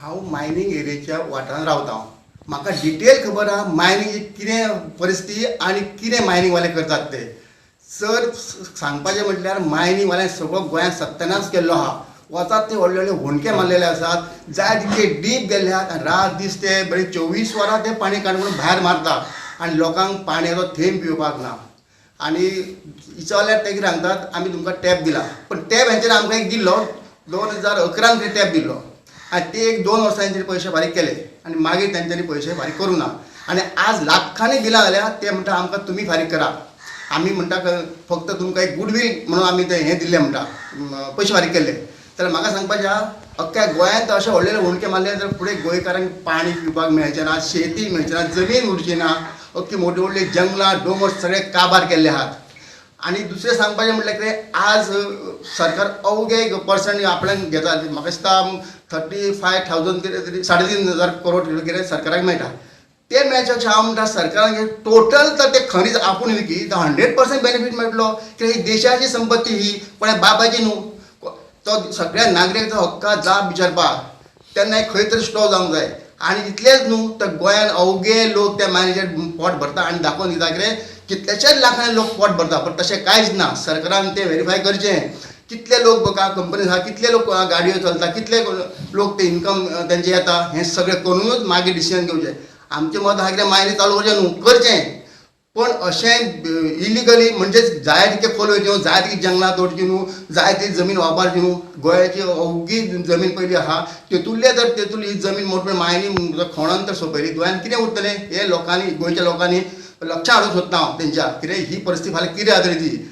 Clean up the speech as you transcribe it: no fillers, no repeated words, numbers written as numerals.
हांव मायनिंग एरियेच्या वाठारांत रावतां. म्हाका डिटेल खबर आहा मायनिंग कितें परिस्थिती आनी कितें मायनिंग वाले करतात ते. सर सांगपाचें म्हटल्यार मायनिंग वाल्यांनी सगळो गोंयांत सत्यानाश केल्लो आहा. वतात ते व्हडले व्हडले होणके मारलेले आसात, जाय तितके डीप गेल्ले आहात आनी रात दीस ते बरे 24 वरां ते पाणी काडून भायर मारतात आनी लोकांक पाणयाचो थेंब पिवपाक ना. आनी विचारल्यार ते कितें सांगतात आमी तुमकां टॅप दिला, पण टॅप हेंच्यांनी आमकां एक दिल्लो 2011 टॅप दिल्लो आनी ते एक 2 वर्सां तेंच्यांनी पयशे फारीक केले आनी मागीर तेंच्यांनी पयशे फारीक करूं ना. आनी आज लाखांनी बिलां जाल्यात. ते म्हणटा आमकां तुमी फारीक करा. आमी म्हणटा फक्त तुमकां एक गुडवील म्हणून आमी ते हें दिल्लें म्हणटा, पयशे फारीक केल्ले. जाल्यार म्हाका सांगपाचें आहा अख्ख्या गोंयांत अशे व्हडले होणके मारले जाल्यार फुडें गोंयकारांक पाणी पिवपाक मेळचें ना, शेती मेळची ना, जमीन उरची ना. अख्खी मोठी व्हडली जंगलां दोंगर सगळे काबार केल्ले आहात. आनी दुसरें सांगपाचें म्हटल्यार कितें, आज सरकार अवघे पर्संट आपल्यान घेता. म्हाका दिसता 35,000 कितें तरी 3,500 करोड कितें सरकाराक मेळटा. ते मेळचे पेक्षा हांव म्हणटा सरकारान टोटल तर ते खरीच आपूण विकी 100% बेनिफीट मेळटलो. कित्याक ही देशाची संपत्ती, ही कोणा बाबाची न्हू. तो सगळ्या नागरिकाचो हक्क जाप विचारपाक. तेन्ना खंय तरी स्टॉ जावंक जाय. आनी इतलेंच न्हू तर गोंयांत अवघे लोक त्या मायनीचेर पोट भरता आनी दाखोवन दिता कितें कितलेशेच लाखांनी लोक पोट भरता. पण तशें कांयच ना. सरकारान तें व्हेरीफाय करचें कितले लोक कंपनीज आहा, कितले लोक गाडयो चलता, कितले लोक ते इन्कम तेंचे येता, हें सगळें करूनच मागीर डिसिजन घेवचें. आमचें मत आहा कितें मायनी चालू करचें न्हू, करचें, पण अशें इलिगली म्हणजे जाय तितके खोल वयच्यो, जाय तितकी जंगलां तोडची न्हू, जाय ती जमीन वापरची न्हू. गोंयाची अवघी जमीन पयली आहा, तेतूंतले जर तेतूंत ही जमीन मोठी मायनींग खणून तर सोंपयली गोंयांत कितें उरतलें. हे लोकांनी, गोंयच्या लोकांनी लक्षांत हाडूंक सोदता हांव तेंच्या. कितें ही परिस्थिती फाल्यां कितें जातली ती.